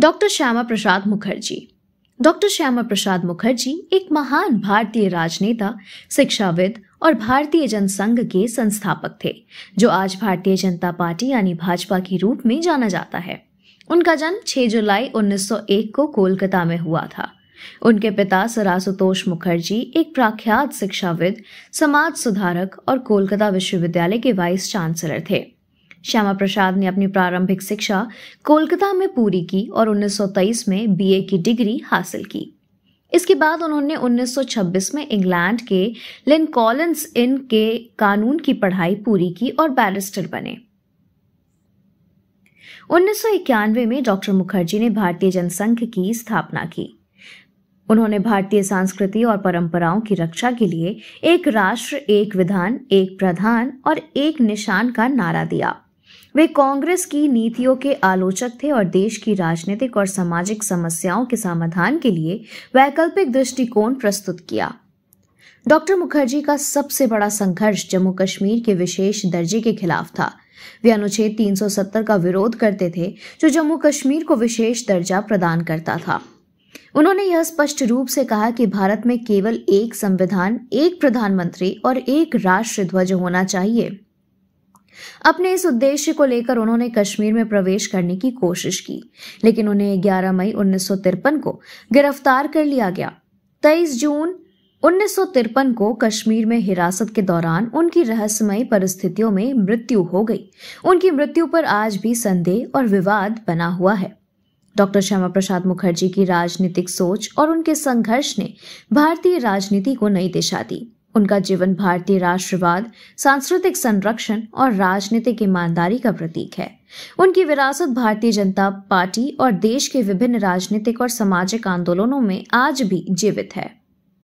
Doctor Shyama Prasad Mukherjee. Doctor Shyama Prasad Mukherjee एक महान भारतीय राजनेता, शिक्षाविद और भारतीय जनसंघ के संस्थापक थे, जो आज भारतीय जनता पार्टी यानी भाजपा के रूप में जाना जाता है। उनका जन्म 6 जुलाई 1901 को कोलकाता में हुआ था। उनके पिता सर आशुतोष मुखर्जी एक प्रख्यात शिक्षाविद, समाज सुधारक और कोलकाता विश्वविद्यालय के वाइस चांसलर थे। श्यामा प्रसाद ने अपनी प्रारंभिक शिक्षा कोलकाता में पूरी की और 1923 में बीए की डिग्री हासिल की। इसके बाद उन्होंने 1926 में इंग्लैंड के लिंकॉल्न्स इन के कानून की पढ़ाई पूरी की और बैरिस्टर बने। 1991 में डॉक्टर मुखर्जी ने भारतीय जनसंघ की स्थापना की। उन्होंने भारतीय संस्कृति और परंपराओं की रक्षा के लिए एक राष्ट्र, एक विधान, एक प्रधान और एक निशान का नारा दिया। वे कांग्रेस की नीतियों के आलोचक थे और देश की राजनीतिक और सामाजिक समस्याओं के समाधान के लिए वैकल्पिक दृष्टिकोण प्रस्तुत किया। डॉक्टर मुखर्जी का सबसे बड़ा संघर्ष जम्मू कश्मीर के विशेष दर्जे के खिलाफ था। वे अनुच्छेद 370 का विरोध करते थे, जो जम्मू कश्मीर को विशेष दर्जा प्रदान करता था। उन्होंने यह स्पष्ट रूप से कहा कि भारत में केवल एक संविधान, एक प्रधानमंत्री और एक राष्ट्र ध्वज होना चाहिए। अपने इस उद्देश्य को लेकर उन्होंने कश्मीर में प्रवेश करने की कोशिश की, लेकिन उन्हें 11 मई 1953 को गिरफ्तार कर लिया गया। 23 जून 1953 को कश्मीर में हिरासत के दौरान उनकी रहस्यमयी परिस्थितियों में मृत्यु हो गई। उनकी मृत्यु पर आज भी संदेह और विवाद बना हुआ है। डॉक्टर श्यामा प्रसाद मुखर्जी की राजनीतिक सोच और उनके संघर्ष ने भारतीय राजनीति को नई दिशा दी। उनका जीवन भारतीय राष्ट्रवाद, सांस्कृतिक संरक्षण और राजनीतिक ईमानदारी का प्रतीक है। उनकी विरासत भारतीय जनता पार्टी और देश के विभिन्न राजनीतिक और सामाजिक आंदोलनों में आज भी जीवित है।